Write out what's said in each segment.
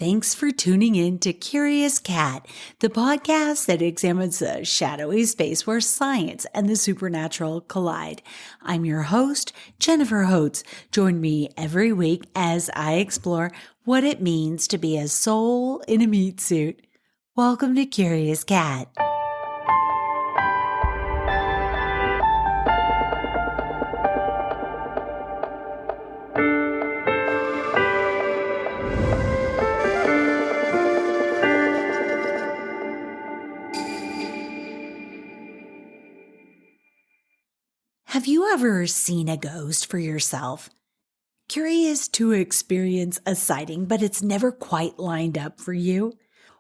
Thanks for tuning in to Curious Cat, the podcast that examines the shadowy space where science and the supernatural collide. I'm your host, Jennifer Holtz. Join me every week as I explore what it means to be a soul in a meat suit. Welcome to Curious Cat. Have you ever seen a ghost for yourself? Curious to experience a sighting, but it's never quite lined up for you?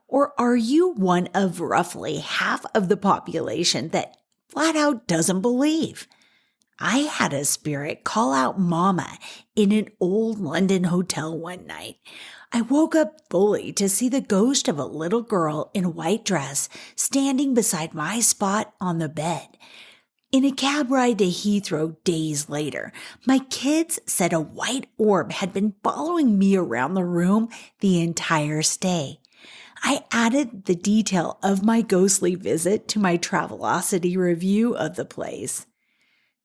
Or are you one of roughly half of the population that flat out doesn't believe? I had a spirit call out Mama in an old London hotel one night. I woke up fully to see the ghost of a little girl in a white dress standing beside my spot on the bed. In a cab ride to Heathrow days later, my kids said a white orb had been following me around the room the entire stay. I added the detail of my ghostly visit to my Travelocity review of the place.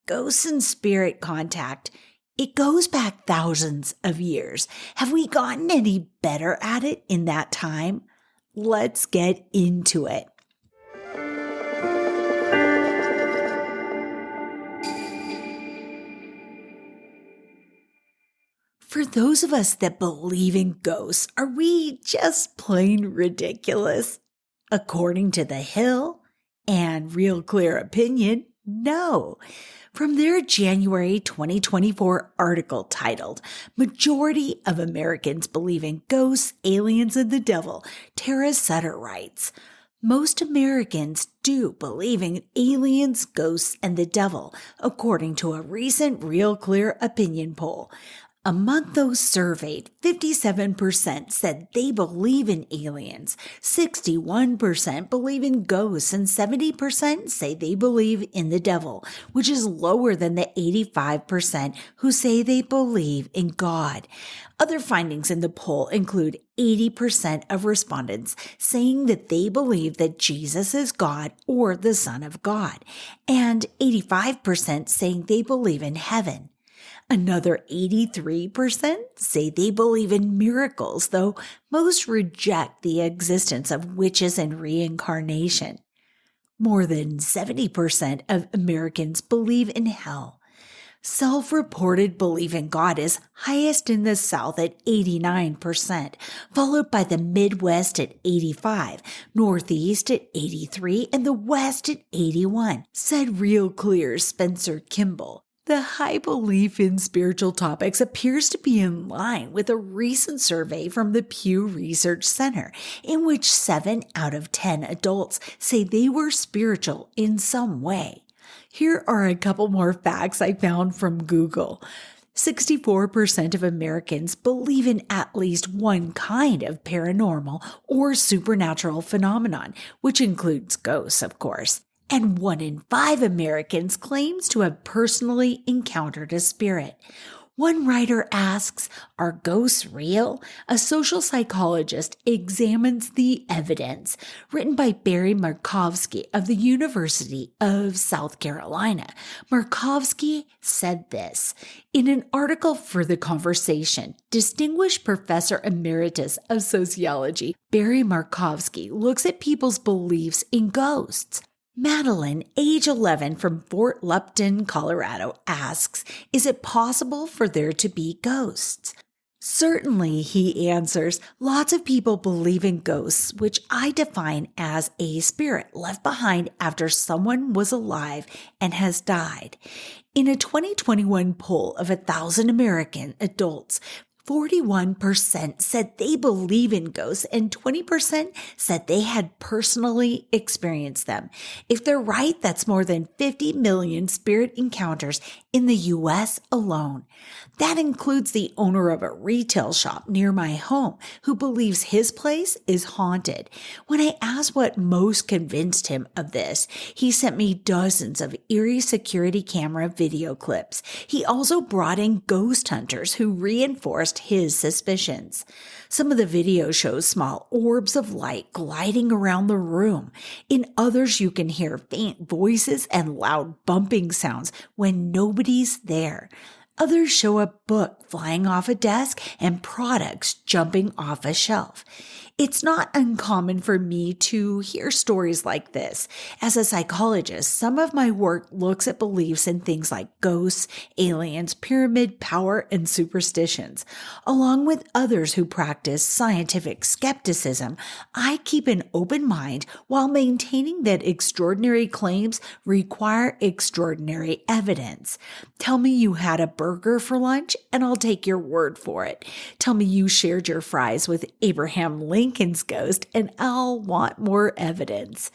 Ghosts and spirit contact, it goes back thousands of years. Have we gotten any better at it in that time? Let's get into it. For those of us that believe in ghosts, are we just plain ridiculous? According to The Hill and Real Clear Opinion, no. From their January 2024 article titled, Majority of Americans Believe in Ghosts, Aliens, and the Devil, Tara Suter writes, most Americans do believe in aliens, ghosts, and the devil, according to a recent Real Clear Opinion poll. Among those surveyed, 57% said they believe in aliens, 61% believe in ghosts, and 70% say they believe in the devil, which is lower than the 85% who say they believe in God. Other findings in the poll include 80% of respondents saying that they believe that Jesus is God or the Son of God, and 85% saying they believe in heaven. Another 83% say they believe in miracles, though most reject the existence of witches and reincarnation. More than 70% of Americans believe in hell. Self-reported belief in God is highest in the South at 89%, followed by the Midwest at 85%, Northeast at 83%, and the West at 81%, said Real Clear's Spencer Kimball. The high belief in spiritual topics appears to be in line with a recent survey from the Pew Research Center, in which 7 out of 10 adults say they were spiritual in some way. Here are a couple more facts I found from Google. 64% of Americans believe in at least one kind of paranormal or supernatural phenomenon, which includes ghosts, of course. And 1 in 5 Americans claims to have personally encountered a spirit. One writer asks, are ghosts real? A social psychologist examines the evidence, written by Barry Markovsky of the University of South Carolina. Markovsky said this in an article for The Conversation. Distinguished Professor Emeritus of Sociology, Barry Markovsky looks at people's beliefs in ghosts. Madeline, age 11, from Fort Lupton, Colorado, asks, is it possible for there to be ghosts? Certainly, he answers, lots of people believe in ghosts, which I define as a spirit left behind after someone was alive and has died. In a 2021 poll of 1,000 American adults, 41% said they believe in ghosts and 20% said they had personally experienced them. If they're right, that's more than 50 million spirit encounters in the US alone. That includes the owner of a retail shop near my home who believes his place is haunted. When I asked what most convinced him of this, he sent me dozens of eerie security camera video clips. He also brought in ghost hunters who reinforced his suspicions. Some of the video shows small orbs of light gliding around the room. In others, you can hear faint voices and loud bumping sounds when nobody's there. Others show a book flying off a desk and products jumping off a shelf. It's not uncommon for me to hear stories like this. As a psychologist, some of my work looks at beliefs in things like ghosts, aliens, pyramid power, and superstitions. Along with others who practice scientific skepticism, I keep an open mind while maintaining that extraordinary claims require extraordinary evidence. Tell me you had a burger for lunch, and I'll take your word for it. Tell me you shared your fries with Abraham Lincoln's ghost, and I'll want more evidence.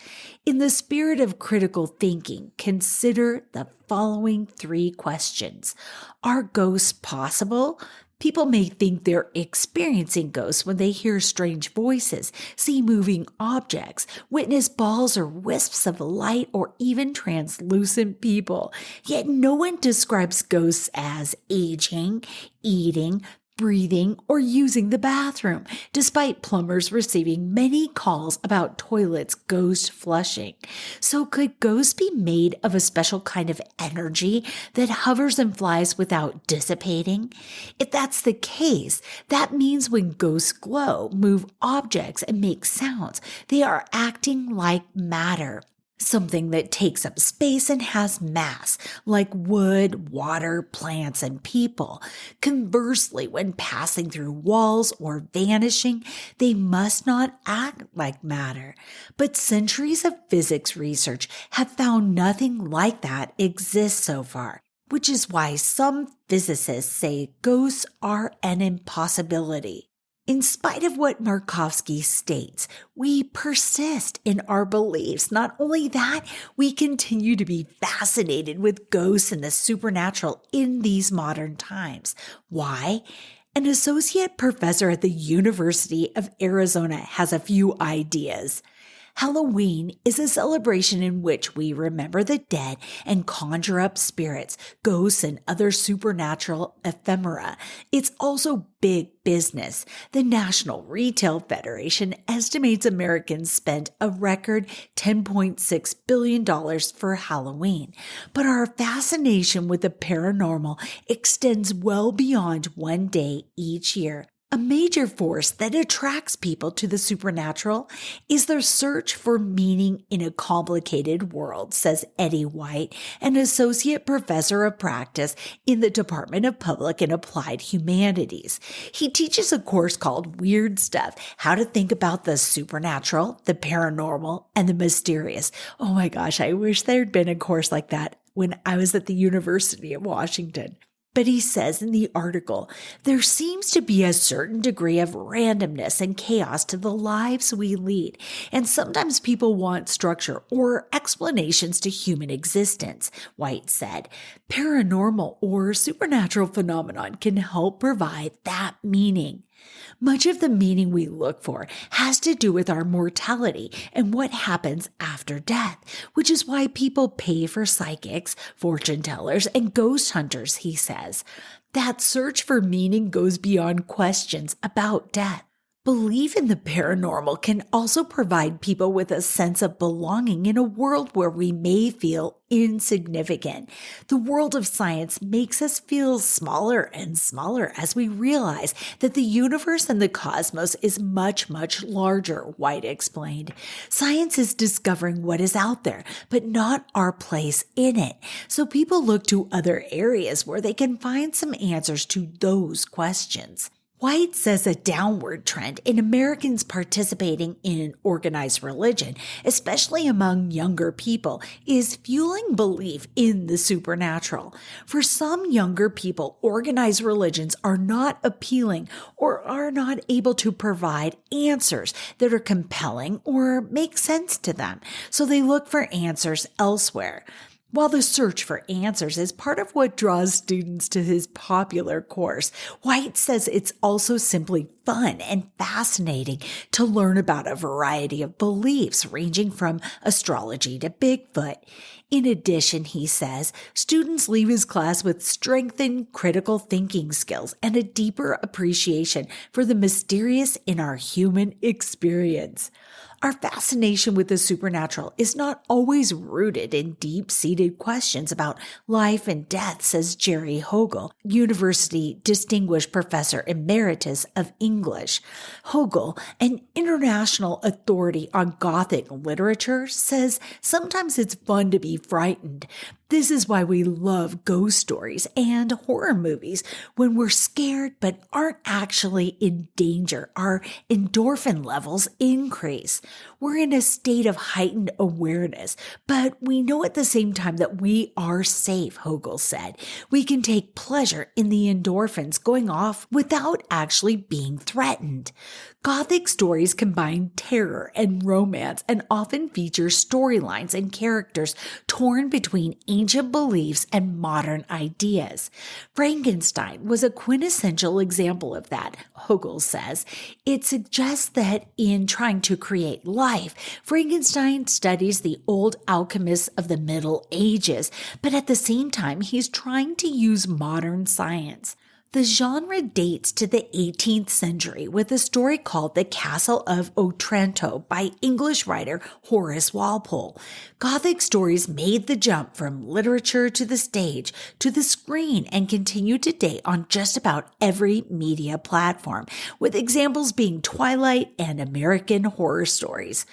In the spirit of critical thinking, consider the following 3 questions. Are ghosts possible? People may think they're experiencing ghosts when they hear strange voices, see moving objects, witness balls or wisps of light, or even translucent people. Yet no one describes ghosts as aging, eating, breathing, or using the bathroom, despite plumbers receiving many calls about toilets ghost flushing. So could ghosts be made of a special kind of energy that hovers and flies without dissipating? If that's the case, that means when ghosts glow, move objects, and make sounds, they are acting like matter. Something that takes up space and has mass, like wood, water, plants, and people. Conversely, when passing through walls or vanishing, they must not act like matter. But centuries of physics research have found nothing like that exists so far, which is why some physicists say ghosts are an impossibility. In spite of what Markovsky states, we persist in our beliefs. Not only that, we continue to be fascinated with ghosts and the supernatural in these modern times. Why? An associate professor at the University of Arizona has a few ideas. Halloween is a celebration in which we remember the dead and conjure up spirits, ghosts, and other supernatural ephemera. It's also big business. The National Retail Federation estimates Americans spent a record $10.6 billion for Halloween. But our fascination with the paranormal extends well beyond one day each year. A major force that attracts people to the supernatural is their search for meaning in a complicated world, says Eddie White, an associate professor of practice in the Department of Public and Applied Humanities. He teaches a course called Weird Stuff, how to think about the supernatural, the paranormal, and the mysterious. Oh my gosh, I wish there'd been a course like that when I was at the University of Washington. But he says in the article, there seems to be a certain degree of randomness and chaos to the lives we lead, and sometimes people want structure or explanations to human existence, White said. Paranormal or supernatural phenomenon can help provide that meaning. Much of the meaning we look for has to do with our mortality and what happens after death, which is why people pay for psychics, fortune tellers, and ghost hunters, he says. That search for meaning goes beyond questions about death. Belief in the paranormal can also provide people with a sense of belonging in a world where we may feel insignificant. The world of science makes us feel smaller and smaller as we realize that the universe and the cosmos is much, much larger, White explained. Science is discovering what is out there, but not our place in it. So people look to other areas where they can find some answers to those questions. White says a downward trend in Americans participating in organized religion, especially among younger people, is fueling belief in the supernatural. For some younger people, organized religions are not appealing or are not able to provide answers that are compelling or make sense to them, so they look for answers elsewhere. While the search for answers is part of what draws students to his popular course, White says it's also simply fun and fascinating to learn about a variety of beliefs ranging from astrology to Bigfoot. In addition, he says, students leave his class with strengthened critical thinking skills and a deeper appreciation for the mysterious in our human experience. Our fascination with the supernatural is not always rooted in deep-seated questions about life and death, says Jerry Hogel, University Distinguished Professor Emeritus of English. Hogel, an international authority on Gothic literature, says sometimes it's fun to be frightened. This is why we love ghost stories and horror movies. When we're scared but aren't actually in danger, our endorphin levels increase. We're in a state of heightened awareness, but we know at the same time that we are safe, Hogel said. We can take pleasure in the endorphins going off without actually being threatened. Gothic stories combine terror and romance and often feature storylines and characters torn between ancient beliefs and modern ideas. Frankenstein was a quintessential example of that, Hogel says. It suggests that in trying to create life, Frankenstein studies the old alchemists of the Middle Ages, but at the same time, he's trying to use modern science. The genre dates to the 18th century with a story called The Castle of Otranto by English writer Horace Walpole. Gothic stories made the jump from literature to the stage to the screen and continue to date on just about every media platform, with examples being Twilight and American Horror Stories.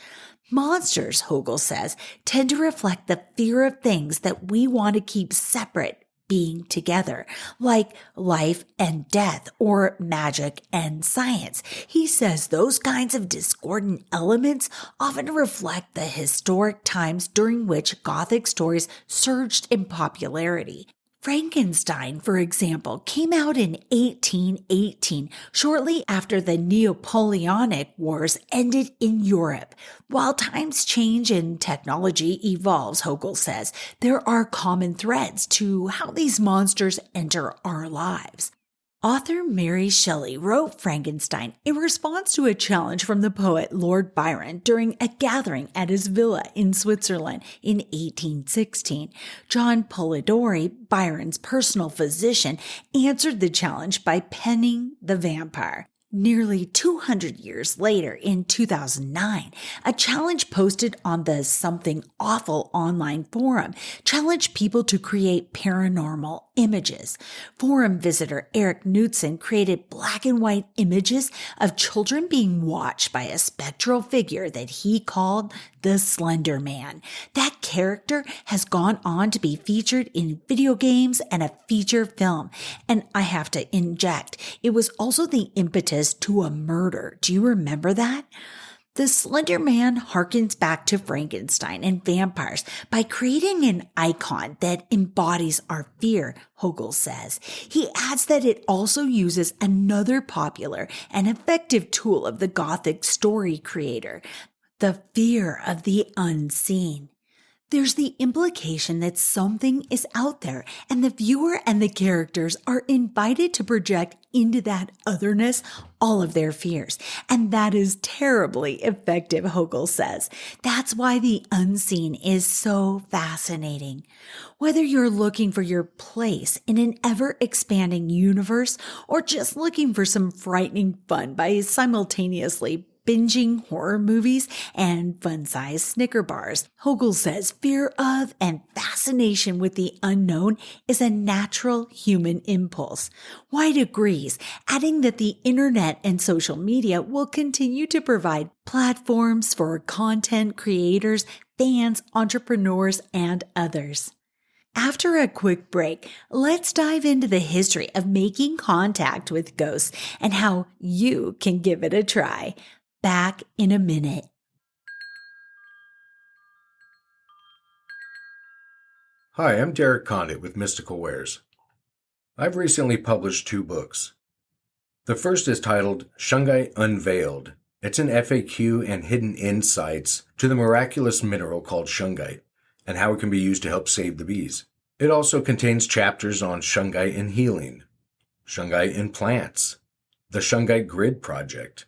Monsters, Hogel says, tend to reflect the fear of things that we want to keep separate being together, like life and death or magic and science. He says those kinds of discordant elements often reflect the historic times during which Gothic stories surged in popularity. Frankenstein, for example, came out in 1818, shortly after the Napoleonic Wars ended in Europe. While times change and technology evolves, Hogel says, there are common threads to how these monsters enter our lives. Author Mary Shelley wrote Frankenstein in response to a challenge from the poet Lord Byron during a gathering at his villa in Switzerland in 1816. John Polidori, Byron's personal physician, answered the challenge by penning the vampire. Nearly 200 years later, in 2009, a challenge posted on the Something Awful online forum challenged people to create paranormal images. Forum visitor Eric Knudsen created black and white images of children being watched by a spectral figure that he called the Slender Man. That character has gone on to be featured in video games and a feature film. And I have to inject, it was also the impetus to a murder. Do you remember that? The Slender Man harkens back to Frankenstein and vampires by creating an icon that embodies our fear, Hogel says. He adds that it also uses another popular and effective tool of the Gothic story creator, the fear of the unseen. There's the implication that something is out there, and the viewer and the characters are invited to project into that otherness all of their fears. And that is terribly effective, Hogel says. That's why the unseen is so fascinating. Whether you're looking for your place in an ever-expanding universe or just looking for some frightening fun by simultaneously binging horror movies and fun-sized Snicker bars, Hogel says fear of and fascination with the unknown is a natural human impulse. White agrees, adding that the internet and social media will continue to provide platforms for content creators, fans, entrepreneurs, and others. After a quick break, let's dive into the history of making contact with ghosts and how you can give it a try. Back in a minute. Hi, I'm Derek Condit with Mystical Wares. I've recently published 2 books. The first is titled Shungite Unveiled. It's an FAQ and hidden insights to the miraculous mineral called shungite. and how it can be used to help save the bees. It also contains chapters on shungite in healing, shungite in plants, the Shungite Grid Project,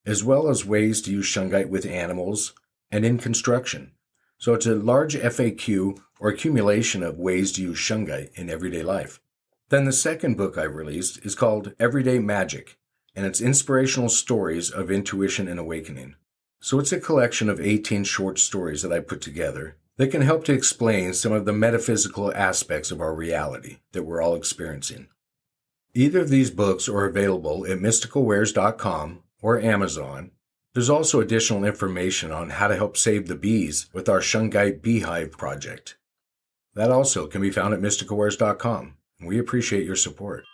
as well as ways to use shungite with animals and in construction. So it's a large FAQ or accumulation of ways to use shungite in everyday life. Then the second book I released is called Everyday Magic, and it's inspirational stories of intuition and awakening. So it's a collection of 18 short stories that I put together that can help to explain some of the metaphysical aspects of our reality that we're all experiencing. Either of these books are available at mysticalwares.com or Amazon. There's also additional information on how to help save the bees with our Shungite Beehive project. That also can be found at mysticalwares.com. We appreciate your support.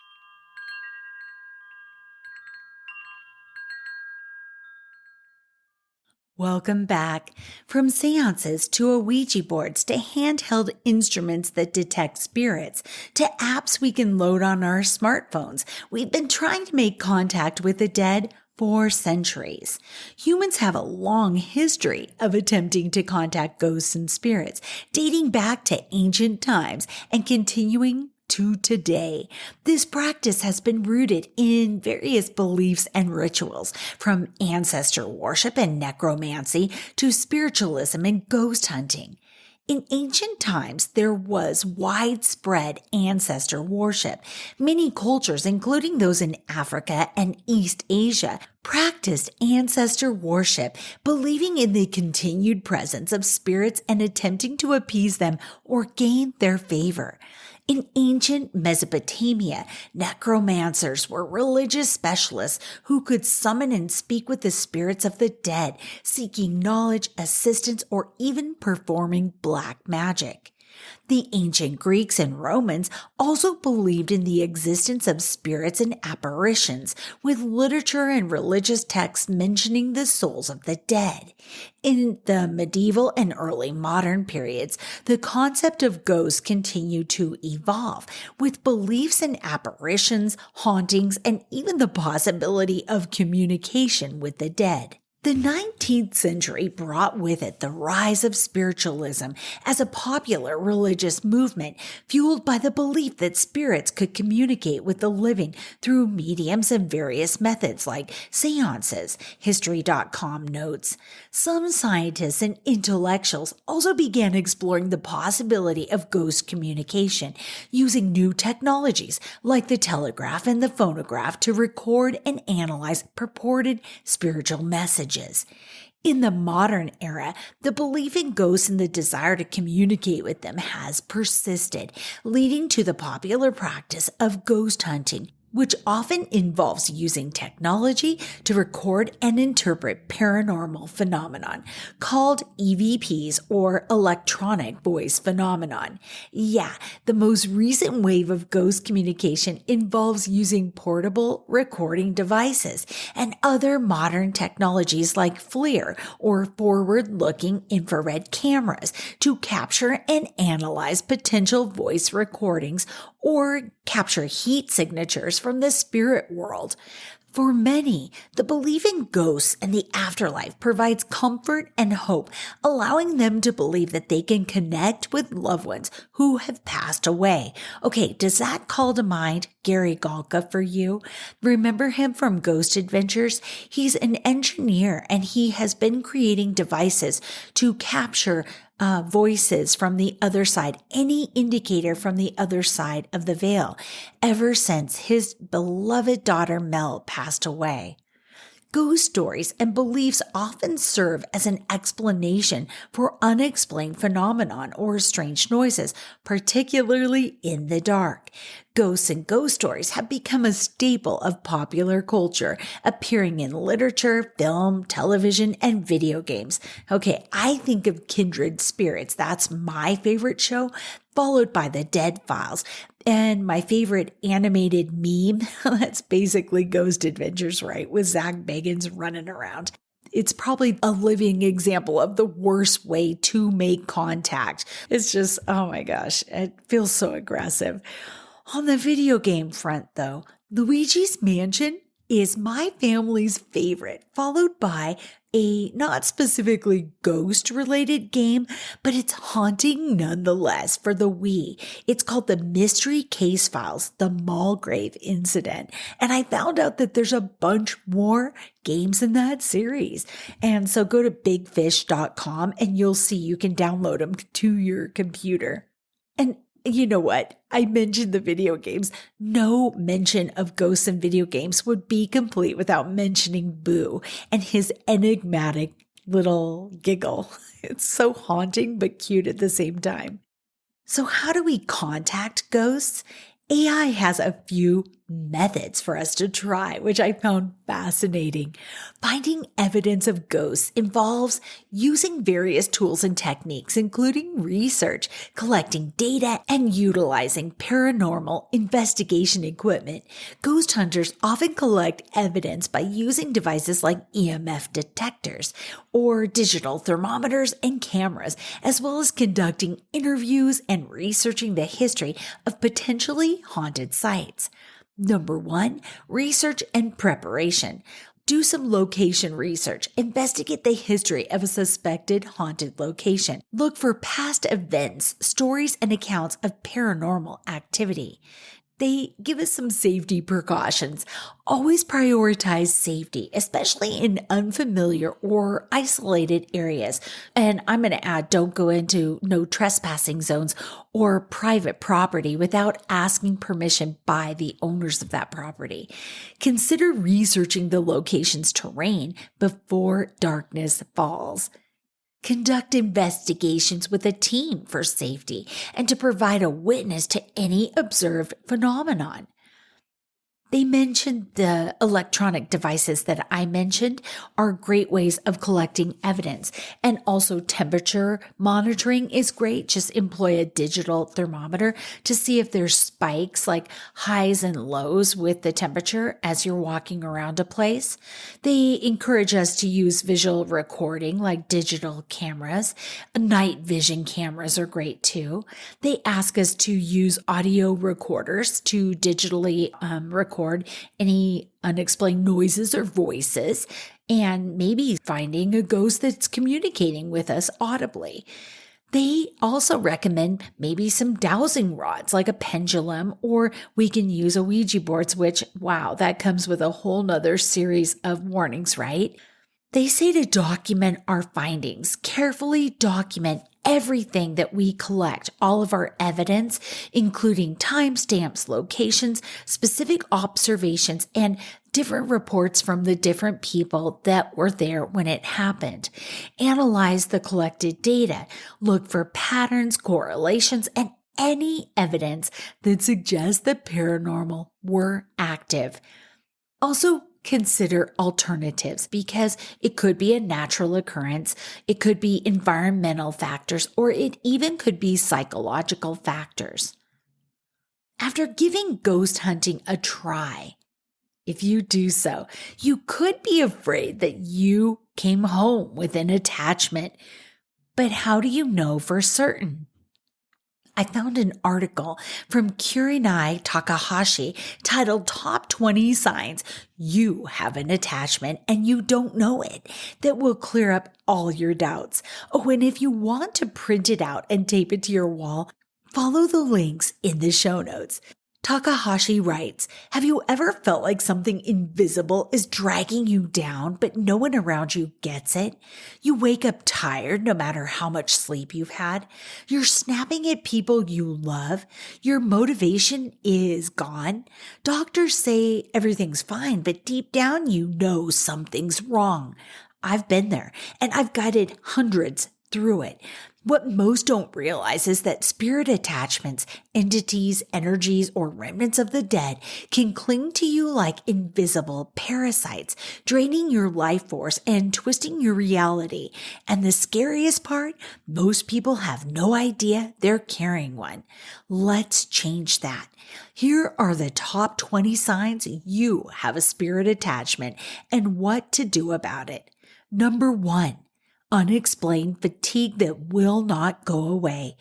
Welcome back. From seances to Ouija boards to handheld instruments that detect spirits to apps we can load on our smartphones, we've been trying to make contact with the dead for centuries. Humans have a long history of attempting to contact ghosts and spirits, dating back to ancient times and continuing to today. This practice has been rooted in various beliefs and rituals, from ancestor worship and necromancy to spiritualism and ghost hunting. In ancient times, there was widespread ancestor worship. Many cultures, including those in Africa and East Asia, practiced ancestor worship, believing in the continued presence of spirits and attempting to appease them or gain their favor. In ancient Mesopotamia, necromancers were religious specialists who could summon and speak with the spirits of the dead, seeking knowledge, assistance, or even performing black magic. The ancient Greeks and Romans also believed in the existence of spirits and apparitions, with literature and religious texts mentioning the souls of the dead. In the medieval and early modern periods, the concept of ghosts continued to evolve, with beliefs in apparitions, hauntings, and even the possibility of communication with the dead. The 19th century brought with it the rise of spiritualism as a popular religious movement fueled by the belief that spirits could communicate with the living through mediums and various methods like seances, History.com notes. Some scientists and intellectuals also began exploring the possibility of ghost communication using new technologies like the telegraph and the phonograph to record and analyze purported spiritual messages. In the modern era, the belief in ghosts and the desire to communicate with them has persisted, leading to the popular practice of ghost hunting, which often involves using technology to record and interpret paranormal phenomenon called EVPs or electronic voice phenomenon. Yeah, the most recent wave of ghost communication involves using portable recording devices and other modern technologies like FLIR or forward-looking infrared cameras to capture and analyze potential voice recordings or capture heat signatures from the spirit world. For many, the belief in ghosts and the afterlife provides comfort and hope, allowing them to believe that they can connect with loved ones who have passed away. Okay, does that call to mind Gary Galka for you? Remember him from Ghost Adventures? He's an engineer and he has been creating devices to capture voices from the other side, any indicator from the other side of the veil, ever since his beloved daughter Mel passed away. Ghost stories and beliefs often serve as an explanation for unexplained phenomenon or strange noises, particularly in the dark. Ghosts and ghost stories have become a staple of popular culture, appearing in literature, film, television, and video games. Okay, I think of Kindred Spirits. That's my favorite show, followed by The Dead Files. And my favorite animated meme, that's basically Ghost Adventures, right? With Zach Bagans running around. It's probably a living example of the worst way to make contact. It's just, oh my gosh, it feels so aggressive. On the video game front, though, Luigi's Mansion is my family's favorite, followed by a not specifically ghost-related game, but it's haunting nonetheless for the Wii. It's called the Mystery Case Files, the Mulgrave Incident. And I found out that there's a bunch more games in that series. And so go to bigfish.com and you'll see you can download them to your computer. And you know what? I mentioned the video games. No mention of ghosts in video games would be complete without mentioning Boo and his enigmatic little giggle. It's so haunting but cute at the same time. So how do we contact ghosts? AI has a few methods for us to try, which I found fascinating. Finding evidence of ghosts involves using various tools and techniques, including research, collecting data, and utilizing paranormal investigation equipment. Ghost hunters often collect evidence by using devices like EMF detectors or digital thermometers and cameras, as well as conducting interviews and researching the history of potentially haunted sites. Number 1, research and preparation. Do some location research. Investigate the history of a suspected haunted location. Look for past events, stories, and accounts of paranormal activity. They give us some safety precautions. Always prioritize safety, especially in unfamiliar or isolated areas. And I'm going to add, don't go into no trespassing zones or private property without asking permission by the owners of that property. Consider researching the location's terrain before darkness falls. Conduct investigations with a team for safety and to provide a witness to any observed phenomenon. They mentioned the electronic devices that I mentioned are great ways of collecting evidence, and also temperature monitoring is great. Just employ a digital thermometer to see if there's spikes like highs and lows with the temperature as you're walking around a place. They encourage us to use visual recording like digital cameras. Night vision cameras are great too. They ask us to use audio recorders to digitally record any unexplained noises or voices, and maybe finding a ghost that's communicating with us audibly. They also recommend maybe some dowsing rods like a pendulum, or we can use a Ouija boards, which, wow, that comes with a whole nother series of warnings, right? They say to document our findings, carefully document everything that we collect, all of our evidence, including timestamps, locations, specific observations, and different reports from the different people that were there when it happened. Analyze the collected data, look for patterns, correlations, and any evidence that suggests the paranormal were active. Also, consider alternatives because it could be a natural occurrence, it could be environmental factors, or it even could be psychological factors. After giving ghost hunting a try, if you do so, you could be afraid that you came home with an attachment. But how do you know for certain? I found an article from Kurenai Takahashi titled Top 20 Signs You Have an Attachment and You Don't Know It that will clear up all your doubts. Oh, and if you want to print it out and tape it to your wall, follow the links in the show notes. Takahashi writes, have you ever felt like something invisible is dragging you down, but no one around you gets it? You wake up tired no matter how much sleep you've had. You're snapping at people you love. Your motivation is gone. Doctors say everything's fine, but deep down you know something's wrong. I've been there, and I've guided hundreds through it. What most don't realize is that spirit attachments, entities, energies, or remnants of the dead can cling to you like invisible parasites, draining your life force and twisting your reality. And the scariest part, most people have no idea they're carrying one. Let's change that. Here are the top 20 signs you have a spirit attachment and what to do about it. Number 1. Unexplained fatigue that will not go away.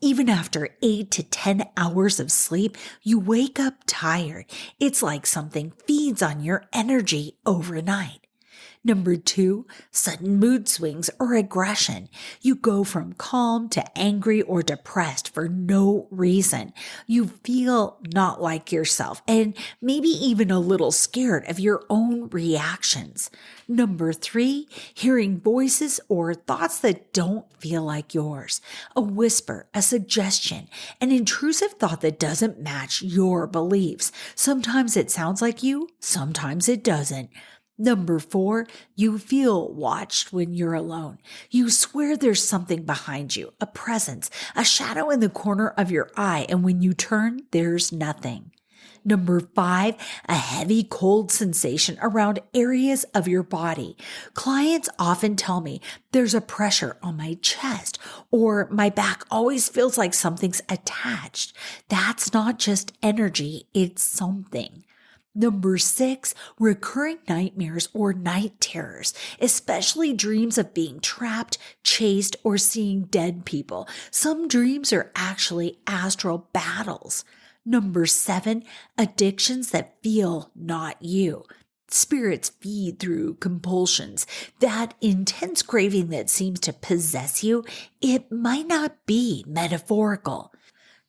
Even after 8 to 10 hours of sleep, you wake up tired. It's like something feeds on your energy overnight. Number 2, sudden mood swings or aggression. You go from calm to angry or depressed for no reason. You feel not like yourself and maybe even a little scared of your own reactions. Number 3, hearing voices or thoughts that don't feel like yours. A whisper, a suggestion, an intrusive thought that doesn't match your beliefs. Sometimes it sounds like you, sometimes it doesn't. Number 4, you feel watched when you're alone. You swear there's something behind you, a presence, a shadow in the corner of your eye, and when you turn, there's nothing. Number 5, a heavy cold sensation around areas of your body. Clients often tell me there's a pressure on my chest or my back always feels like something's attached. That's not just energy, it's something. Number 6, recurring nightmares or night terrors, especially dreams of being trapped, chased, or seeing dead people. Some dreams are actually astral battles. Number 7, addictions that feel not you. Spirits feed through compulsions. That intense craving that seems to possess you, it might not be metaphorical.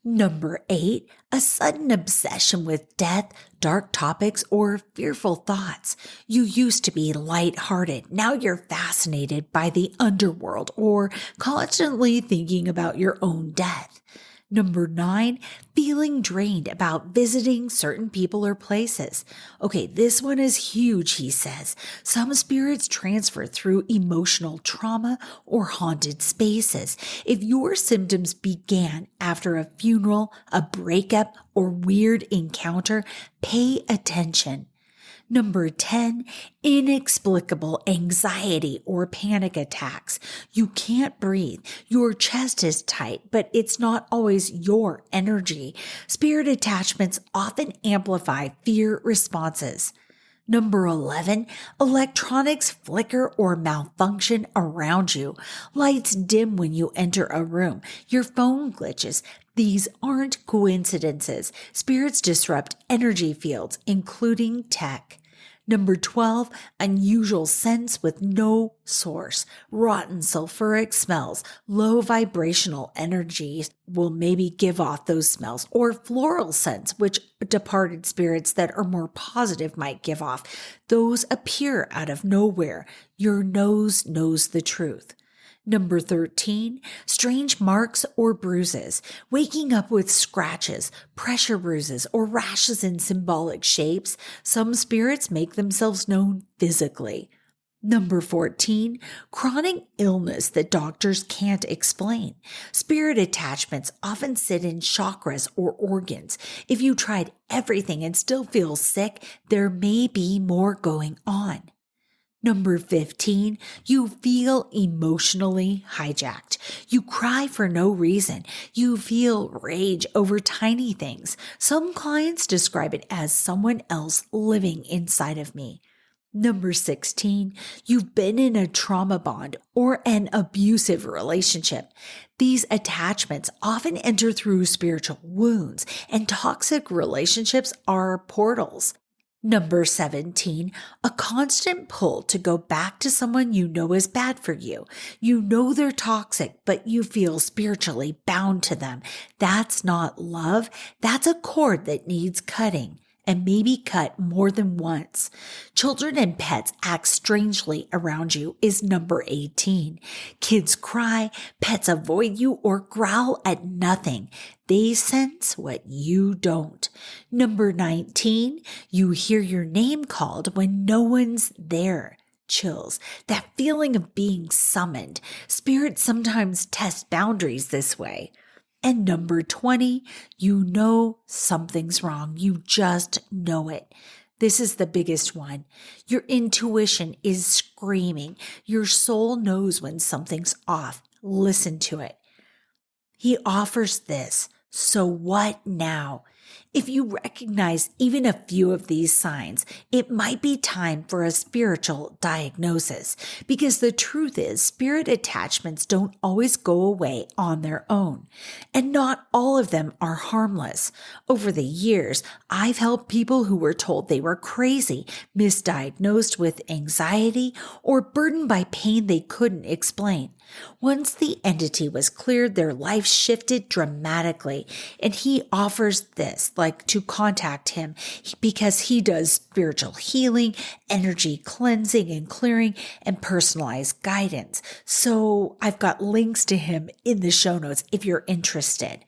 Number 8, a sudden obsession with death, dark topics, or fearful thoughts. You used to be lighthearted. Now you're fascinated by the underworld or constantly thinking about your own death. Number 9, feeling drained about visiting certain people or places. Okay, this one is huge, he says. Some spirits transfer through emotional trauma or haunted spaces. If your symptoms began after a funeral, a breakup, or weird encounter, pay attention. Number 10, inexplicable anxiety or panic attacks. You can't breathe. Your chest is tight, but it's not always your energy. Spirit attachments often amplify fear responses. Number 11, electronics flicker or malfunction around you. Lights dim when you enter a room. Your phone glitches. These aren't coincidences. Spirits disrupt energy fields, including tech. Number 12, unusual scents with no source. Rotten sulfuric smells, low vibrational energies will maybe give off those smells, or floral scents, which departed spirits that are more positive might give off. Those appear out of nowhere. Your nose knows the truth. Number 13, strange marks or bruises. Waking up with scratches, pressure bruises, or rashes in symbolic shapes. Some spirits make themselves known physically. Number 14, chronic illness that doctors can't explain. Spirit attachments often sit in chakras or organs. If you tried everything and still feel sick, there may be more going on. Number 15, you feel emotionally hijacked. You cry for no reason. You feel rage over tiny things. Some clients describe it as someone else living inside of me. Number 16, you've been in a trauma bond or an abusive relationship. These attachments often enter through spiritual wounds, and toxic relationships are portals. Number 17, a constant pull to go back to someone you know is bad for you. You know they're toxic, but you feel spiritually bound to them. That's not love. That's a cord that needs cutting, and maybe cut more than once. Children and pets act strangely around you is number 18. Kids cry, pets avoid you or growl at nothing. They sense what you don't. Number 19, you hear your name called when no one's there. Chills, that feeling of being summoned. Spirits sometimes test boundaries this way. And number 20, you know something's wrong. You just know it. This is the biggest one. Your intuition is screaming. Your soul knows when something's off. Listen to it. He offers this. So what now? If you recognize even a few of these signs, it might be time for a spiritual diagnosis, because the truth is spirit attachments don't always go away on their own, and not all of them are harmless. Over the years, I've helped people who were told they were crazy, misdiagnosed with anxiety, or burdened by pain they couldn't explain. Once the entity was cleared, their life shifted dramatically, and he offers this, like to contact him, because he does spiritual healing, energy cleansing and clearing, and personalized guidance. So I've got links to him in the show notes if you're interested.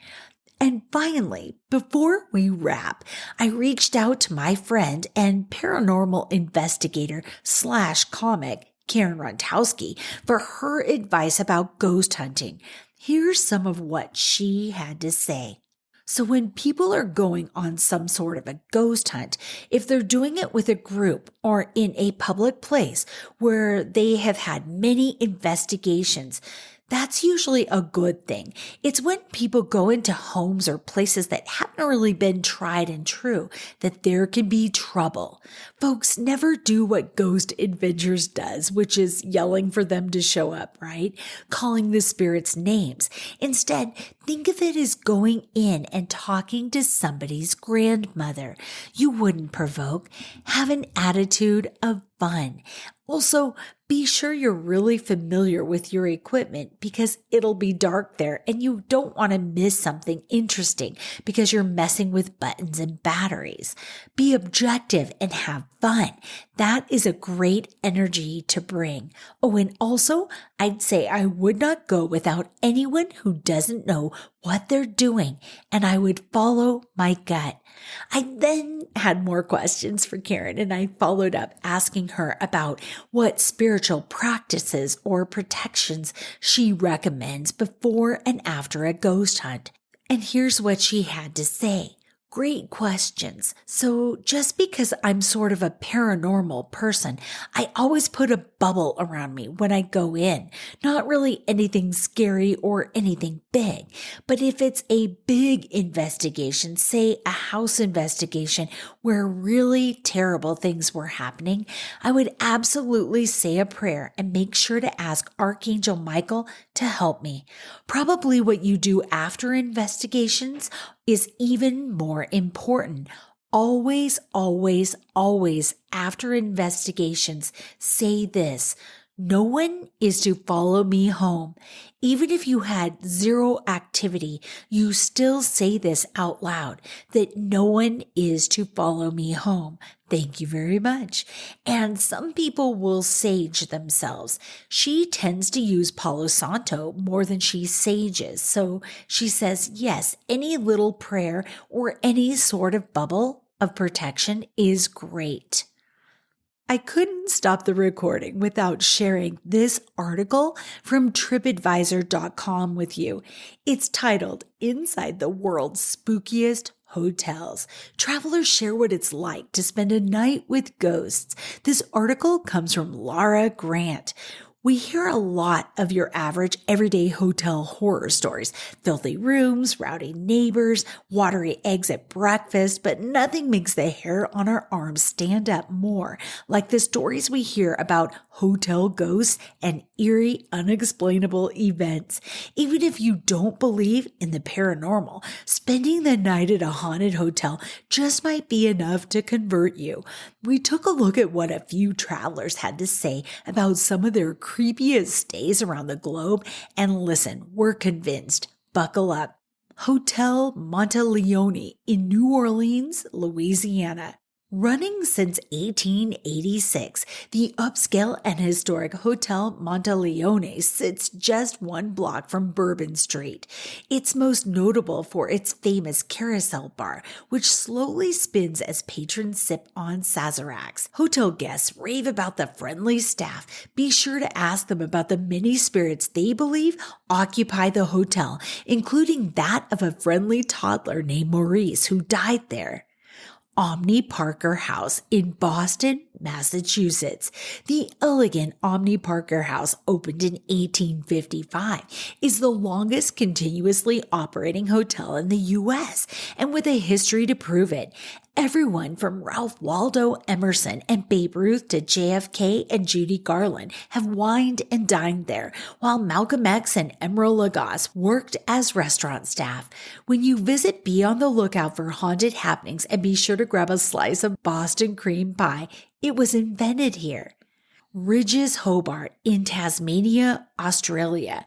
And finally, before we wrap, I reached out to my friend and paranormal investigator / comic, Karen Runtowski, for her advice about ghost hunting. Here's some of what she had to say. So when people are going on some sort of a ghost hunt, if they're doing it with a group or in a public place where they have had many investigations, that's usually a good thing. It's when people go into homes or places that haven't really been tried and true that there can be trouble. Folks, never do what Ghost Adventures does, which is yelling for them to show up, right? Calling the spirits names. Instead, think of it as going in and talking to somebody's grandmother. You wouldn't provoke. Have an attitude of fun. Also, be sure you're really familiar with your equipment, because it'll be dark there and you don't want to miss something interesting because you're messing with buttons and batteries. Be objective and have fun. That is a great energy to bring. Oh, and also, I'd say I would not go without anyone who doesn't know what they're doing, and I would follow my gut. I then had more questions for Karen, and I followed up asking her about what spiritual practices or protections she recommends before and after a ghost hunt. And here's what she had to say. Great questions. So just because I'm sort of a paranormal person, I always put a bubble around me when I go in. Not really anything scary or anything big. But if it's a big investigation, say a house investigation where really terrible things were happening, I would absolutely say a prayer and make sure to ask Archangel Michael to help me. Probably what you do after investigations is even more important. Always, always, always after investigations, say this: no one is to follow me home. Even if you had zero activity, you still say this out loud, that no one is to follow me home. Thank you very much. And some people will sage themselves. She tends to use Palo Santo more than she sages. So she says, yes, any little prayer or any sort of bubble of protection is great. I couldn't stop the recording without sharing this article from TripAdvisor.com with you. It's titled, Inside the World's Spookiest Hotels. Travelers share what it's like to spend a night with ghosts. This article comes from Laura Grant. We hear a lot of your average everyday hotel horror stories. Filthy rooms, rowdy neighbors, watery eggs at breakfast, but nothing makes the hair on our arms stand up more like the stories we hear about hotel ghosts and eerie, unexplainable events. Even if you don't believe in the paranormal, spending the night at a haunted hotel just might be enough to convert you. We took a look at what a few travelers had to say about some of their creepiest stays around the globe, and listen, we're convinced. Buckle up. Hotel Monteleone in New Orleans, Louisiana. Running since 1886, the upscale and historic Hotel Monteleone sits just one block from Bourbon Street. It's most notable for its famous carousel bar, which slowly spins as patrons sip on Sazeracs. Hotel guests rave about the friendly staff. Be sure to ask them about the many spirits they believe occupy the hotel, including that of a friendly toddler named Maurice who died there. Omni Parker House in Boston, Massachusetts. The elegant Omni Parker House, opened in 1855, is the longest continuously operating hotel in the U.S., and with a history to prove it. Everyone from Ralph Waldo Emerson and Babe Ruth to JFK and Judy Garland have wined and dined there, while Malcolm X and Emeril Lagasse worked as restaurant staff. When you visit, be on the lookout for haunted happenings and be sure to grab a slice of Boston cream pie. It was invented here. Ridges Hobart in Tasmania, Australia.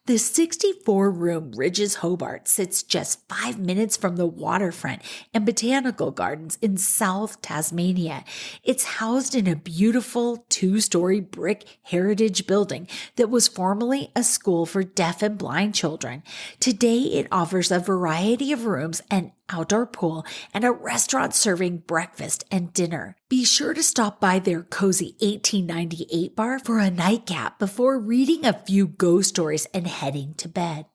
The 64-room Ridges Hobart sits just 5 minutes from the waterfront and botanical gardens in South Tasmania. It's housed in a beautiful 2-story brick heritage building that was formerly a school for deaf and blind children. Today, it offers a variety of rooms, an outdoor pool, and a restaurant serving breakfast and dinner. Be sure to stop by their cozy 1898 bar for a nightcap before reading a few ghost stories and heading to bed.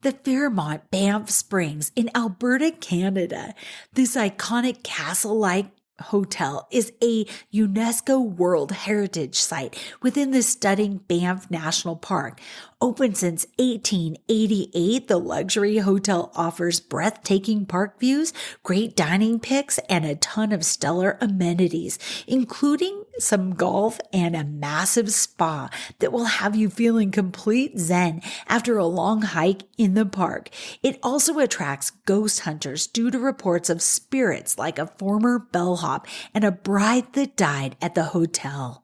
The Fairmont Banff Springs in Alberta, Canada. This iconic castle-like hotel is a UNESCO World Heritage Site within the stunning Banff National Park. Open since 1888, the luxury hotel offers breathtaking park views, great dining picks, and a ton of stellar amenities, including some golf and a massive spa that will have you feeling complete zen after a long hike in the park. It also attracts ghost hunters due to reports of spirits like a former bellhop and a bride that died at the hotel.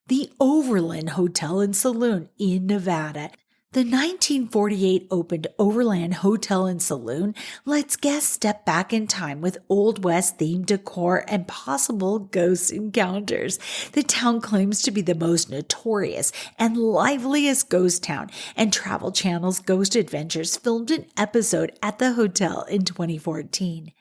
The Overland Hotel and Saloon in Nevada. The 1948 opened Overland Hotel and Saloon lets guests step back in time with Old West themed decor and possible ghost encounters. The town claims to be the most notorious and liveliest ghost town, and Travel Channel's Ghost Adventures filmed an episode at the hotel in 2014.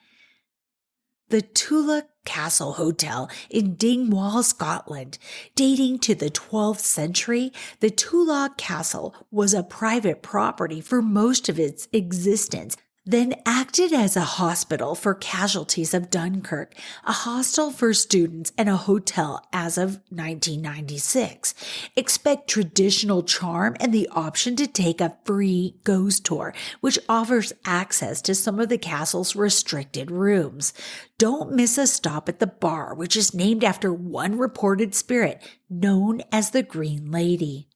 The Tula Castle Hotel in Dingwall, Scotland. Dating to the 12th century, the Tula Castle was a private property for most of its existence, then acted as a hospital for casualties of Dunkirk, a hostel for students, and a hotel as of 1996. Expect traditional charm and the option to take a free ghost tour, which offers access to some of the castle's restricted rooms. Don't miss a stop at the bar, which is named after one reported spirit known as the Green Lady.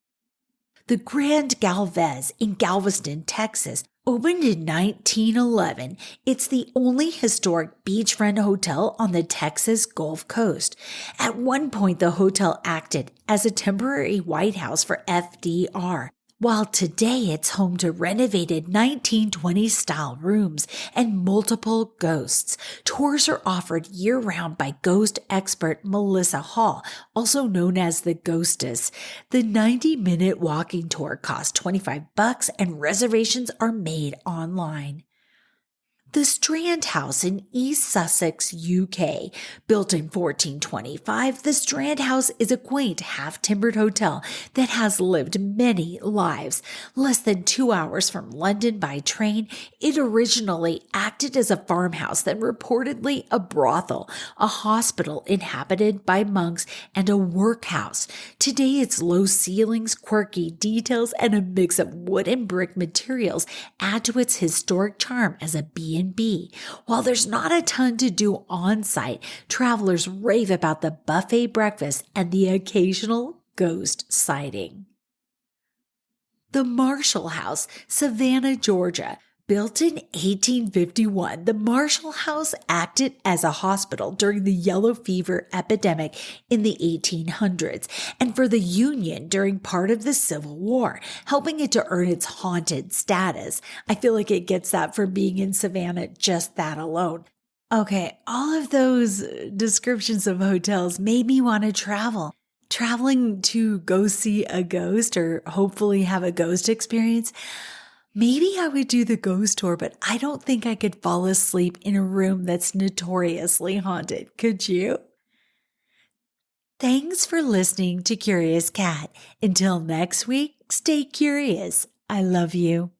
The Grand Galvez in Galveston, Texas, opened in 1911, it's the only historic beachfront hotel on the Texas Gulf Coast. At one point, the hotel acted as a temporary White House for FDR, while today it's home to renovated 1920s-style rooms and multiple ghosts. Tours are offered year-round by ghost expert Melissa Hall, also known as the Ghostess. The 90-minute walking tour costs $25 and reservations are made online. The Strand House in East Sussex, UK. Built in 1425, the Strand House is a quaint, half-timbered hotel that has lived many lives. Less than 2 hours from London by train, it originally acted as a farmhouse, then reportedly a brothel, a hospital inhabited by monks, and a workhouse. Today, its low ceilings, quirky details, and a mix of wood and brick materials add to its historic charm as a B&B. While there's not a ton to do on-site, travelers rave about the buffet breakfast and the occasional ghost sighting. The Marshall House, Savannah, Georgia. Built in 1851, the Marshall House acted as a hospital during the yellow fever epidemic in the 1800s and for the Union during part of the Civil War, helping it to earn its haunted status. I feel like it gets that from being in Savannah, just that alone. Okay, all of those descriptions of hotels made me want to travel. Traveling to go see a ghost or hopefully have a ghost experience. Maybe I would do the ghost tour, but I don't think I could fall asleep in a room that's notoriously haunted. Could you? Thanks for listening to Curious Cat. Until next week, stay curious. I love you.